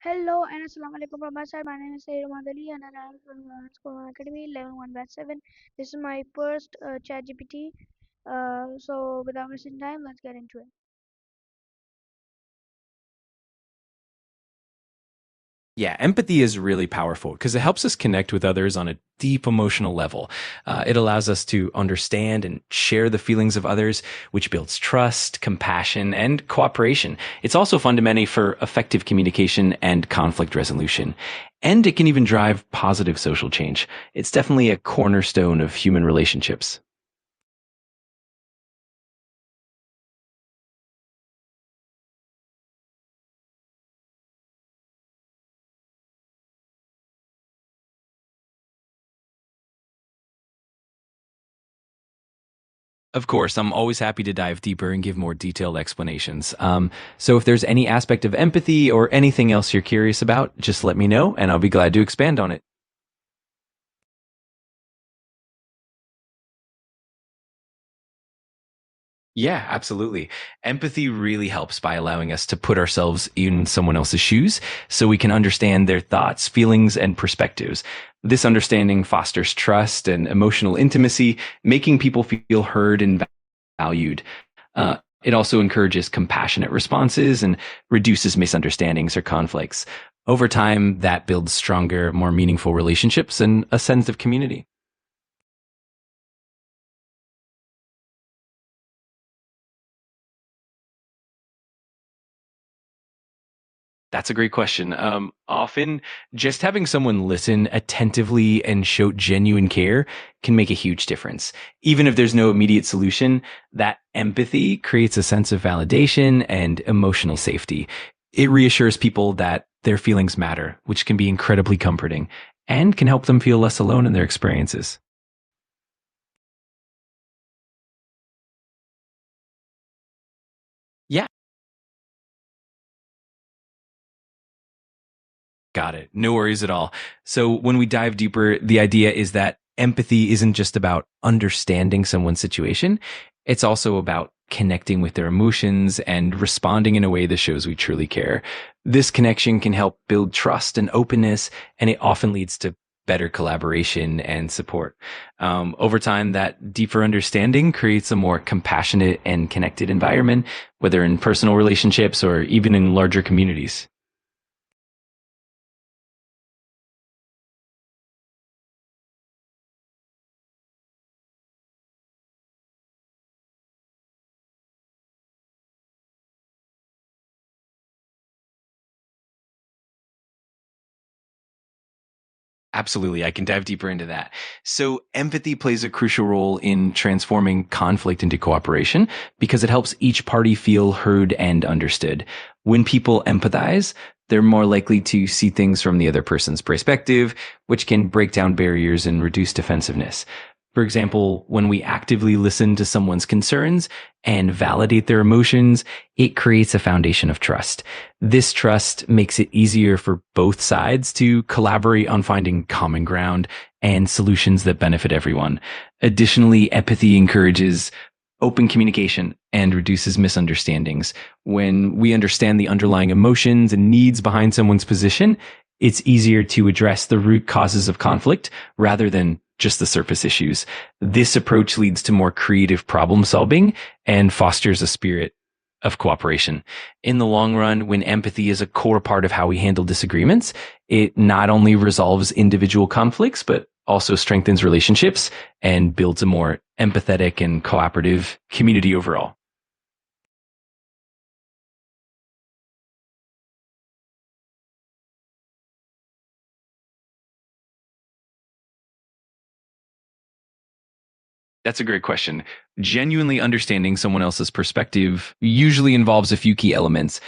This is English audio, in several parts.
Hello and assalamu alaikum from my side. My name is Syed Mahad and I'm from School Academy 11-1-7. This is my first ChatGPT. So without wasting time, let's get into it. Yeah, empathy is really powerful because it helps us connect with others on a deep emotional level. It allows us to understand and share the feelings of others, which builds trust, compassion, and cooperation. It's also fundamental for effective communication and conflict resolution. And it can even drive positive social change. It's definitely a cornerstone of human relationships. Of course, I'm always happy to dive deeper and give more detailed explanations. So if there's any aspect of empathy or anything else you're curious about, just let me know and I'll be glad to expand on it. Yeah, absolutely. Empathy really helps by allowing us to put ourselves in someone else's shoes so we can understand their thoughts, feelings, and perspectives. This understanding fosters trust and emotional intimacy, making people feel heard and valued. It also encourages compassionate responses and reduces misunderstandings or conflicts. Over time, that builds stronger, more meaningful relationships and a sense of community. That's a great question. Often, just having someone listen attentively and show genuine care can make a huge difference. Even if there's no immediate solution, that empathy creates a sense of validation and emotional safety. It reassures people that their feelings matter, which can be incredibly comforting and can help them feel less alone in their experiences. Yeah. Got it. No worries at all. So when we dive deeper, the idea is that empathy isn't just about understanding someone's situation. It's also about connecting with their emotions and responding in a way that shows we truly care. This connection can help build trust and openness, and it often leads to better collaboration and support. Over time, that deeper understanding creates a more compassionate and connected environment, whether in personal relationships or even in larger communities. Absolutely. I can dive deeper into that. So empathy plays a crucial role in transforming conflict into cooperation because it helps each party feel heard and understood. When people empathize, they're more likely to see things from the other person's perspective, which can break down barriers and reduce defensiveness. For example, when we actively listen to someone's concerns and validate their emotions, it creates a foundation of trust. This trust makes it easier for both sides to collaborate on finding common ground and solutions that benefit everyone. Additionally, empathy encourages open communication and reduces misunderstandings. When we understand the underlying emotions and needs behind someone's position, it's easier to address the root causes of conflict rather than just the surface issues. This approach leads to more creative problem solving and fosters a spirit of cooperation. In the long run, when empathy is a core part of how we handle disagreements, it not only resolves individual conflicts, but also strengthens relationships and builds a more empathetic and cooperative community overall. That's a great question. Genuinely understanding someone else's perspective usually involves a few key elements.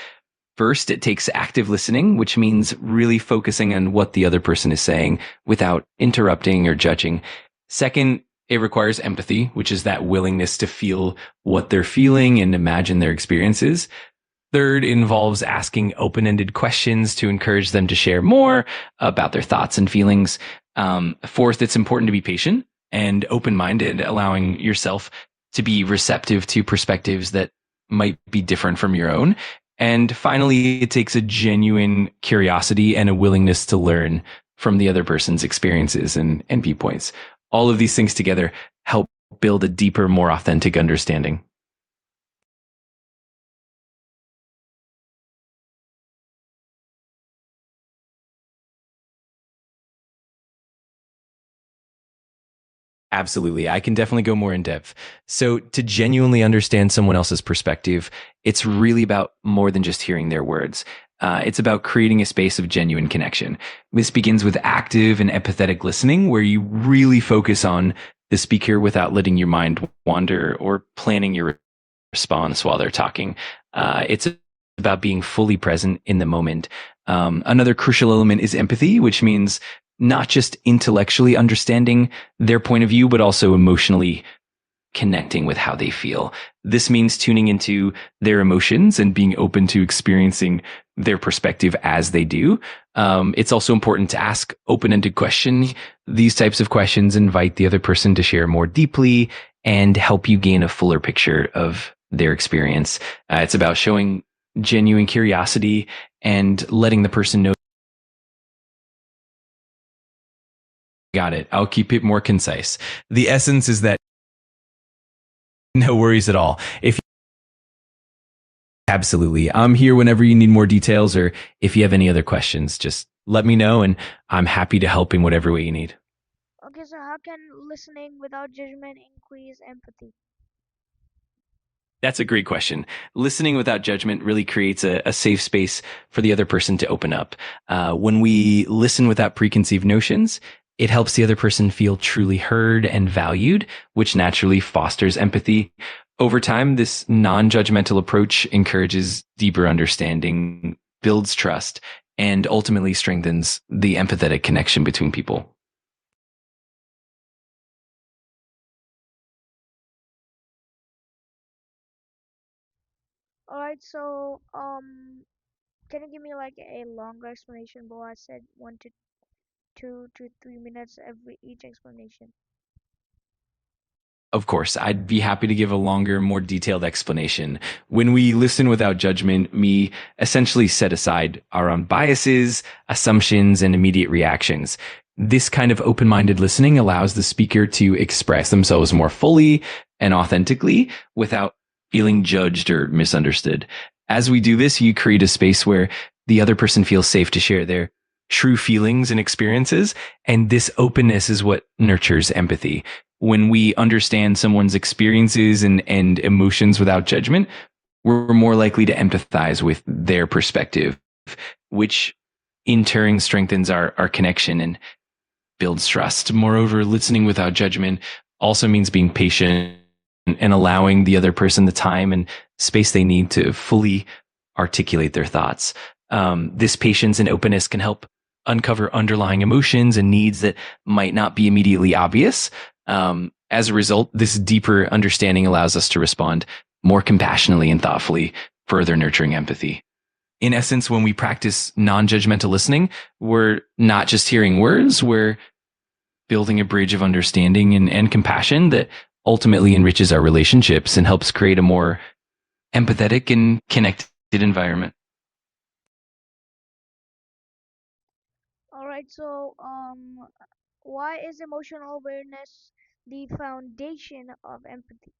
First, it takes active listening, which means really focusing on what the other person is saying without interrupting or judging. Second, it requires empathy, which is that willingness to feel what they're feeling and imagine their experiences. Third involves asking open-ended questions to encourage them to share more about their thoughts and feelings. Fourth, it's important to be patient and open-minded, allowing yourself to be receptive to perspectives that might be different from your own. And finally, it takes a genuine curiosity and a willingness to learn from the other person's experiences and viewpoints. All of these things together help build a deeper, more authentic understanding. Absolutely. I can definitely go more in depth. So, to genuinely understand someone else's perspective, it's really about more than just hearing their words. It's about creating a space of genuine connection. This begins with active and empathetic listening, where you really focus on the speaker without letting your mind wander or planning your response while they're talking. It's about being fully present in the moment. Another crucial element is empathy, which means not just intellectually understanding their point of view, but also emotionally connecting with how they feel. This means tuning into their emotions and being open to experiencing their perspective as they do. It's also important to ask open-ended questions. These types of questions invite the other person to share more deeply and help you gain a fuller picture of their experience. It's about showing genuine curiosity and letting the person know. Got it. I'll keep it more concise. The essence is that no worries at all. If absolutely, I'm here whenever you need more details or if you have any other questions, just let me know and I'm happy to help in whatever way you need. Okay, so how can listening without judgment increase empathy? That's a great question. Listening without judgment really creates a safe space for the other person to open up. When we listen without preconceived notions, it helps the other person feel truly heard and valued, which naturally fosters empathy. Over time, this non judgmental approach encourages deeper understanding, builds trust, and ultimately strengthens the empathetic connection between people. All right, so can you give me like a longer explanation? But I said 1 to 2 to 3 minutes every each explanation. Of course, I'd be happy to give a longer, more detailed explanation. When we listen without judgment, we essentially set aside our own biases, assumptions, and immediate reactions. This kind of open minded listening allows the speaker to express themselves more fully and authentically without feeling judged or misunderstood. As we do this, you create a space where the other person feels safe to share their true feelings and experiences. And this openness is what nurtures empathy. When we understand someone's experiences and emotions without judgment, we're more likely to empathize with their perspective, which in turn strengthens our connection and builds trust. Moreover, listening without judgment also means being patient and allowing the other person the time and space they need to fully articulate their thoughts. This patience and openness can help uncover underlying emotions and needs that might not be immediately obvious. As a result, this deeper understanding allows us to respond more compassionately and thoughtfully, further nurturing empathy. In essence, when we practice non judgmental listening, we're not just hearing words, we're building a bridge of understanding and compassion that ultimately enriches our relationships and helps create a more empathetic and connected environment. All right, so why is emotional awareness the foundation of empathy?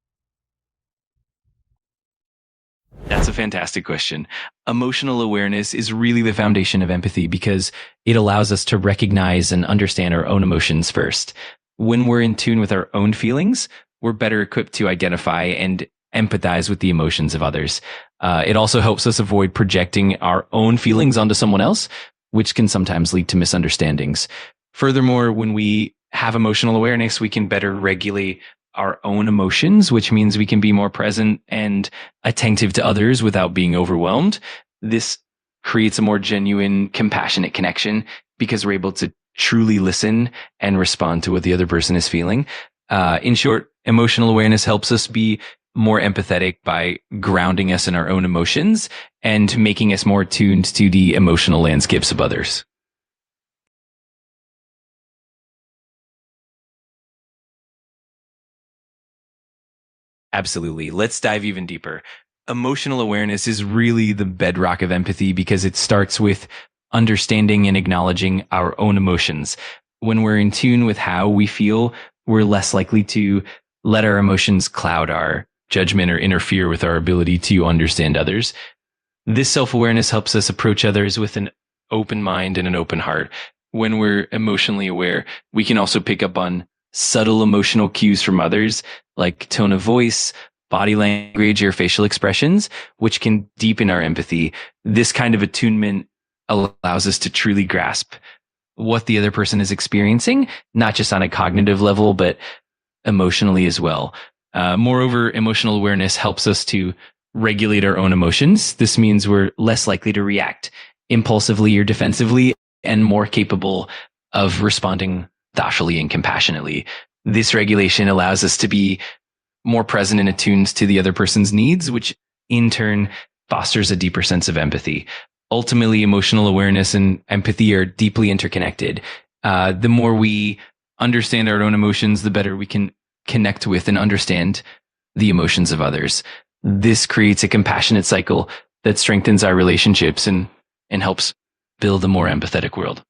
That's a fantastic question. Emotional awareness is really the foundation of empathy because it allows us to recognize and understand our own emotions first. When we're in tune with our own feelings, we're better equipped to identify and empathize with the emotions of others. It also helps us avoid projecting our own feelings onto someone else, which can sometimes lead to misunderstandings. Furthermore, when we have emotional awareness, we can better regulate our own emotions, which means we can be more present and attentive to others without being overwhelmed. This creates a more genuine, compassionate connection because we're able to truly listen and respond to what the other person is feeling. In short, emotional awareness helps us be more empathetic by grounding us in our own emotions and making us more tuned to the emotional landscapes of others. Absolutely. Let's dive even deeper. Emotional awareness is really the bedrock of empathy because it starts with understanding and acknowledging our own emotions. When we're in tune with how we feel, we're less likely to let our emotions cloud our judgment or interfere with our ability to understand others. This self-awareness helps us approach others with an open mind and an open heart. When we're emotionally aware, we can also pick up on subtle emotional cues from others, like tone of voice, body language, or facial expressions, which can deepen our empathy. This kind of attunement allows us to truly grasp what the other person is experiencing, not just on a cognitive level, but emotionally as well. Moreover, emotional awareness helps us to regulate our own emotions. This means we're less likely to react impulsively or defensively and more capable of responding thoughtfully and compassionately. This regulation allows us to be more present and attuned to the other person's needs, which in turn fosters a deeper sense of empathy. Ultimately, emotional awareness and empathy are deeply interconnected. The more we understand our own emotions, the better we can connect with and understand the emotions of others. This creates a compassionate cycle that strengthens our relationships and helps build a more empathetic world.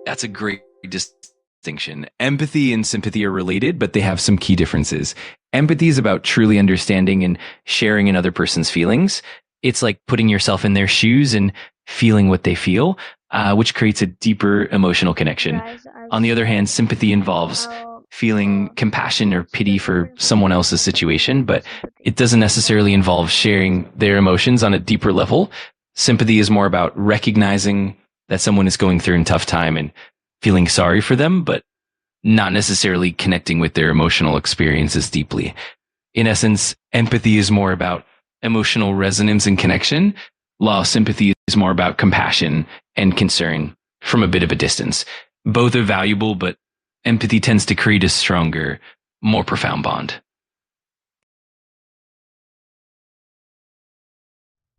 That's a great distinction. Empathy and sympathy are related, but they have some key differences. Empathy is about truly understanding and sharing another person's feelings. It's like putting yourself in their shoes and feeling what they feel, which creates a deeper emotional connection. Guys, I've On the other hand, seen sympathy involves how feeling compassion or what's pity the for difference someone between else's empathy situation, and but sympathy? it doesn't necessarily involve sharing their emotions on a deeper level. Sympathy is more about recognizing that someone is going through a tough time and feeling sorry for them, but not necessarily connecting with their emotional experiences deeply. In essence, empathy is more about emotional resonance and connection, while sympathy is more about compassion and concern from a bit of a distance. Both are valuable, but empathy tends to create a stronger, more profound bond.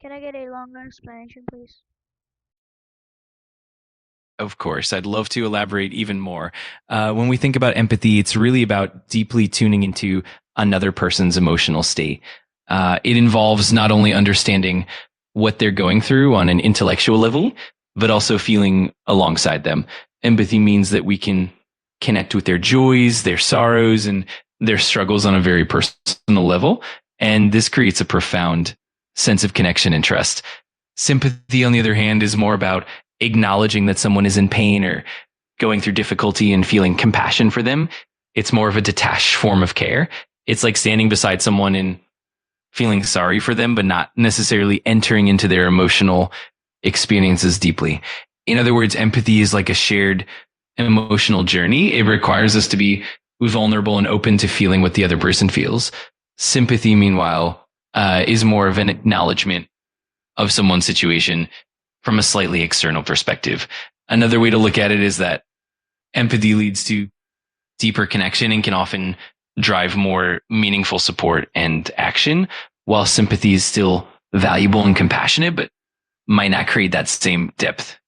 Can I get a longer explanation, please? Of course, I'd love to elaborate even more. When we think about empathy, it's really about deeply tuning into another person's emotional state. It involves not only understanding what they're going through on an intellectual level, but also feeling alongside them. Empathy means that we can connect with their joys, their sorrows, and their struggles on a very personal level. And this creates a profound sense of connection and trust. Sympathy, on the other hand, is more about acknowledging that someone is in pain or going through difficulty and feeling compassion for them. It's more of a detached form of care. It's like standing beside someone and feeling sorry for them, but not necessarily entering into their emotional experiences deeply. In other words, empathy is like a shared emotional journey. It requires us to be vulnerable and open to feeling what the other person feels. Sympathy, meanwhile, is more of an acknowledgement of someone's situation from a slightly external perspective. Another way to look at it is that empathy leads to deeper connection and can often drive more meaningful support and action, while sympathy is still valuable and compassionate, but might not create that same depth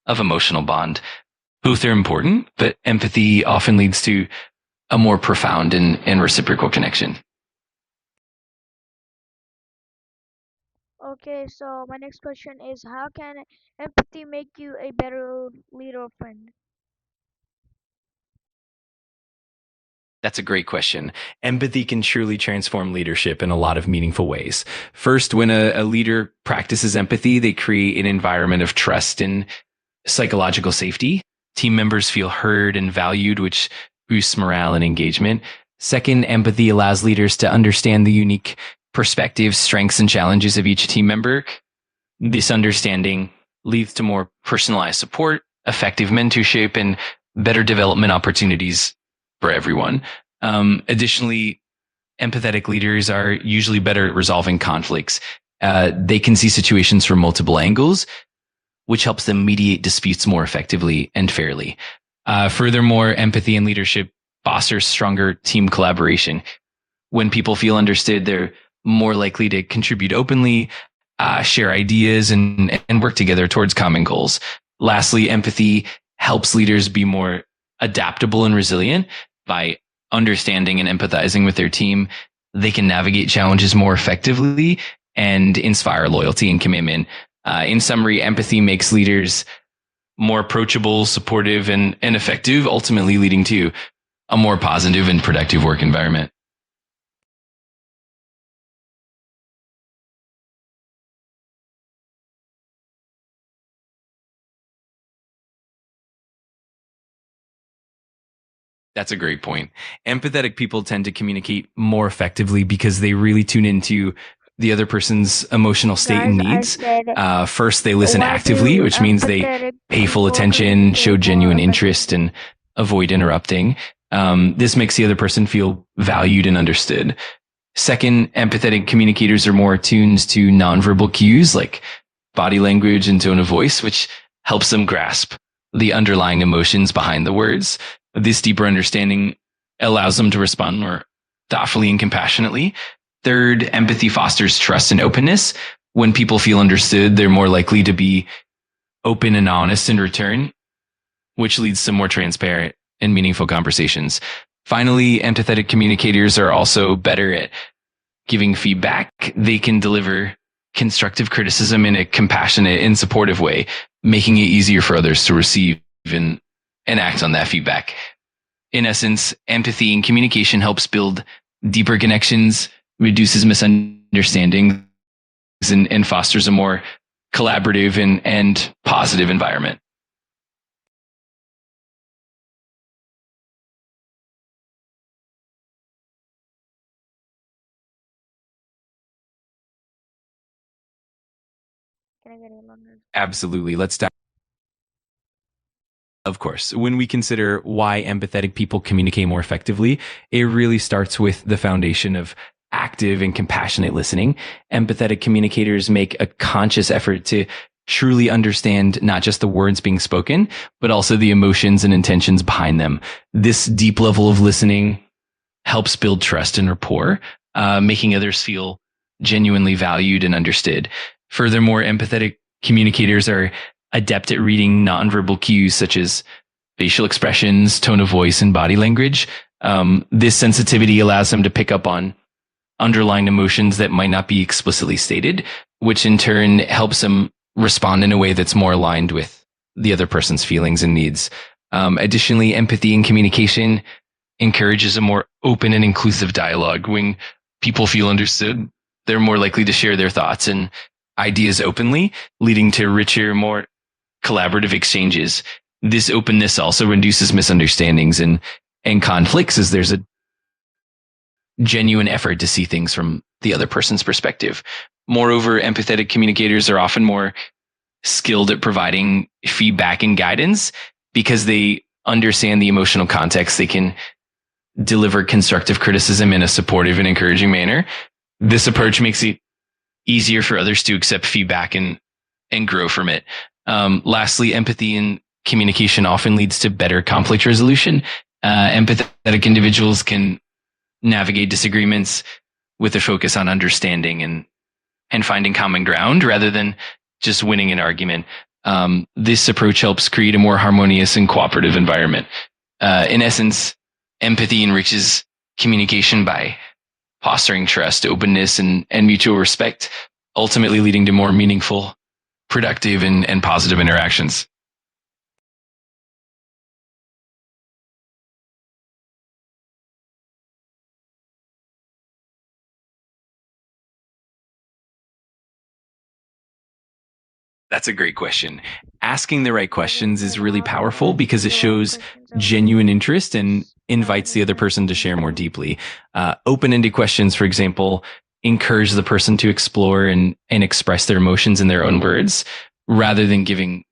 of emotional bond. Both are important, but empathy often leads to a more profound and reciprocal connection. Okay, so my next question is how can empathy make you a better leader or friend? That's a great question. Empathy can truly transform leadership in a lot of meaningful ways. First, when a leader practices empathy, they create an environment of trust and psychological safety. Team members feel heard and valued, which boosts morale and engagement. Second, empathy allows leaders to understand the unique perspectives, strengths, and challenges of each team member. This understanding leads to more personalized support, effective mentorship, and better development opportunities for everyone. Additionally, empathetic leaders are usually better at resolving conflicts. They can see situations from multiple angles, which helps them mediate disputes more effectively and fairly. Furthermore, empathy and leadership fosters stronger team collaboration. When people feel understood, they're more likely to contribute openly, share ideas, and work together towards common goals. Lastly, empathy helps leaders be more adaptable and resilient by understanding and empathizing with their team. They can navigate challenges more effectively and inspire loyalty and commitment. In summary, empathy makes leaders more approachable, supportive, and effective, ultimately leading to a more positive and productive work environment. That's a great point. Empathetic people tend to communicate more effectively because they really tune into the other person's emotional state and needs. First, they listen actively, which means they pay full attention, show genuine interest, and avoid interrupting. This makes the other person feel valued and understood. Second, empathetic communicators are more attuned to nonverbal cues like body language and tone of voice, which helps them grasp the underlying emotions behind the words. This deeper understanding allows them to respond more thoughtfully and compassionately. Third, empathy fosters trust and openness. When people feel understood, they're more likely to be open and honest in return, which leads to more transparent and meaningful conversations. Finally, empathetic communicators are also better at giving feedback. They can deliver constructive criticism in a compassionate and supportive way, making it easier for others to receive and act on that feedback. In essence, empathy and communication helps build deeper connections, reduces misunderstandings, and fosters a more collaborative and positive environment. Can I get in on this? Absolutely. Let's dive. Of course, when we consider why empathetic people communicate more effectively, it really starts with the foundation of active and compassionate listening. Empathetic communicators make a conscious effort to truly understand not just the words being spoken, but also the emotions and intentions behind them. This deep level of listening helps build trust and rapport, making others feel genuinely valued and understood. Furthermore, empathetic communicators are adept at reading nonverbal cues such as facial expressions, tone of voice, and body language. This sensitivity allows them to pick up on underlying emotions that might not be explicitly stated, which in turn helps them respond in a way that's more aligned with the other person's feelings and needs. Additionally, empathy and communication encourages a more open and inclusive dialogue. When people feel understood, they're more likely to share their thoughts and ideas openly, leading to richer, more collaborative exchanges. This openness also reduces misunderstandings and conflicts, as there's a genuine effort to see things from the other person's perspective. Moreover, empathetic communicators are often more skilled at providing feedback and guidance because they understand the emotional context. They can deliver constructive criticism in a supportive and encouraging manner. This approach makes it easier for others to accept feedback and grow from it. Lastly, empathy and communication often leads to better conflict resolution. Empathetic individuals can navigate disagreements with a focus on understanding and finding common ground rather than just winning an argument. This approach helps create a more harmonious and cooperative environment. In essence, empathy enriches communication by fostering trust, openness, and mutual respect, ultimately leading to more meaningful, productive, and positive interactions. That's a great question. Asking the right questions is really powerful because it shows genuine interest and invites the other person to share more deeply. Open-ended questions, for example, encourage the person to explore and express their emotions in their own words rather than giving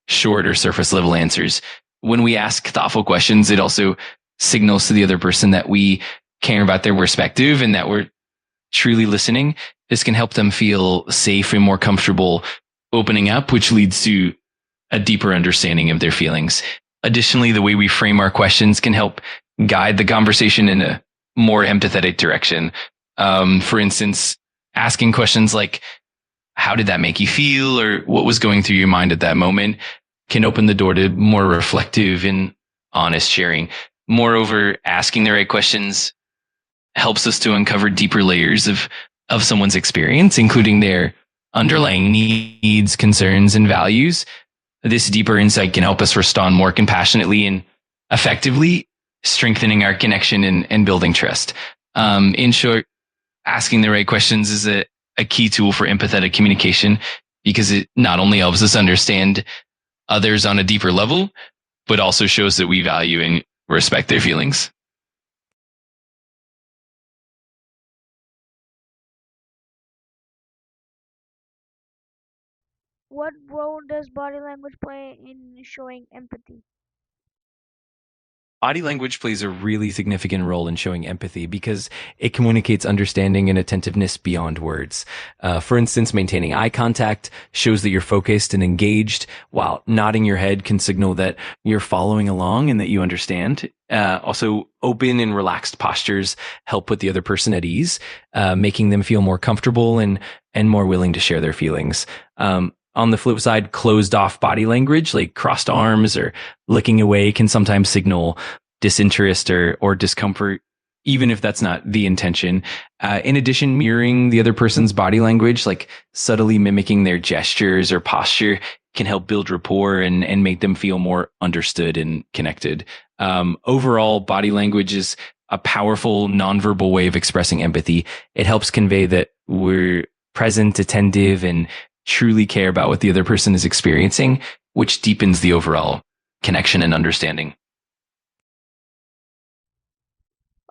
short or surface level answers. When we ask thoughtful questions, it also signals to the other person that we care about their perspective and that we're truly listening. This can help them feel safe and more comfortable opening up, which leads to a deeper understanding of their feelings. Additionally, the way we frame our questions can help guide the conversation in a more empathetic direction. For instance, asking questions like, how did that make you feel or what was going through your mind at that moment can open the door to more reflective and honest sharing. Moreover, asking the right questions helps us to uncover deeper layers of someone's experience, including their underlying needs, concerns, and values. This deeper insight can help us respond more compassionately and effectively, strengthening our connection and building trust. In short, asking the right questions is a key tool for empathetic communication because it not only helps us understand others on a deeper level, but also shows that we value and respect their feelings. What role does body language play in showing empathy? Body language plays a really significant role in showing empathy because it communicates understanding and attentiveness beyond words. For instance, maintaining eye contact shows that you're focused and engaged, while nodding your head can signal that you're following along and that you understand. Also, open and relaxed postures help put the other person at ease, making them feel more comfortable and more willing to share their feelings. On the flip side, closed off body language, like crossed arms or looking away, can sometimes signal disinterest or discomfort, even if that's not the intention. In addition, mirroring the other person's body language, like subtly mimicking their gestures or posture, can help build rapport and make them feel more understood and connected. Overall, body language is a powerful nonverbal way of expressing empathy. It helps convey that we're present, attentive, and truly care about what the other person is experiencing, which deepens the overall connection and understanding.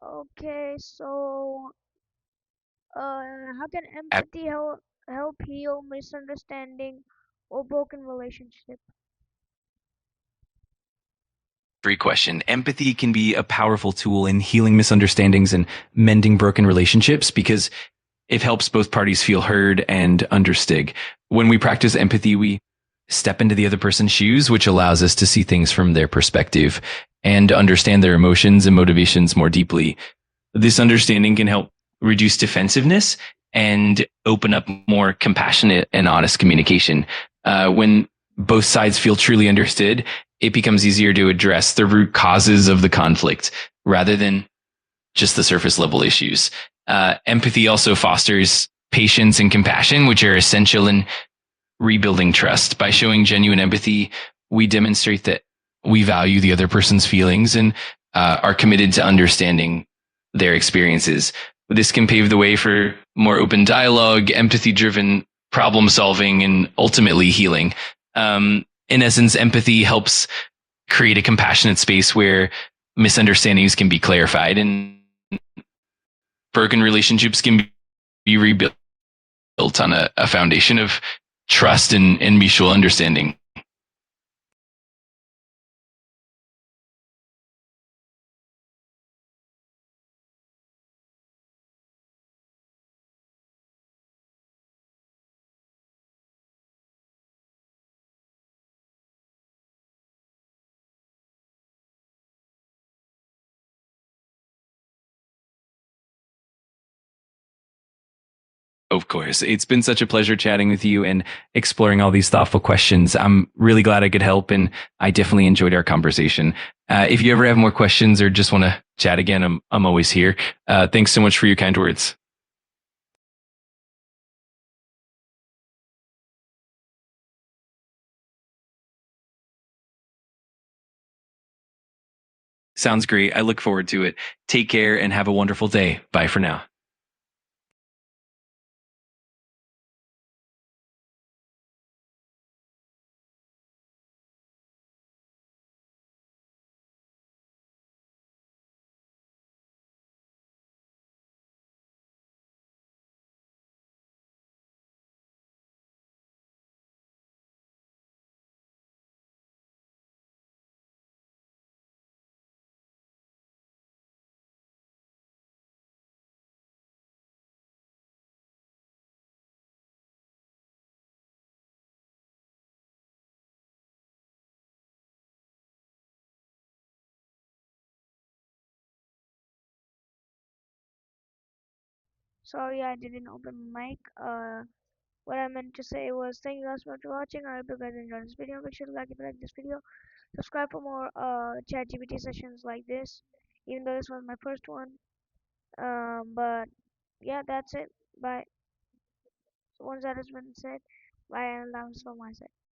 Okay, so how can empathy help heal misunderstanding or broken relationship? Great question. Empathy can be a powerful tool in healing misunderstandings and mending broken relationships because it helps both parties feel heard and understood. When we practice empathy, we step into the other person's shoes, which allows us to see things from their perspective and understand their emotions and motivations more deeply. This understanding can help reduce defensiveness and open up more compassionate and honest communication. When both sides feel truly understood, it becomes easier to address the root causes of the conflict rather than just the surface level issues. Empathy also fosters patience and compassion, which are essential in rebuilding trust. By showing genuine empathy, we demonstrate that we value the other person's feelings and are committed to understanding their experiences. This can pave the way for more open dialogue, empathy driven problem solving, and ultimately healing. In essence, empathy helps create a compassionate space where misunderstandings can be clarified and broken relationships can be rebuilt on a foundation of trust and mutual understanding. Of course. It's been such a pleasure chatting with you and exploring all these thoughtful questions. I'm really glad I could help, and I definitely enjoyed our conversation. If you ever have more questions or just want to chat again, I'm always here. Thanks so much for your kind words. Sounds great. I look forward to it. Take care and have a wonderful day. Bye for now. Sorry, I didn't open my mic. what I meant to say was thank you guys so much for watching. I hope you guys enjoyed this video. Make sure to like if you like this video. Subscribe for more ChatGPT sessions like this. Even though this was my first one. But yeah, that's it. Bye. So once that has been said, bye and love from my side.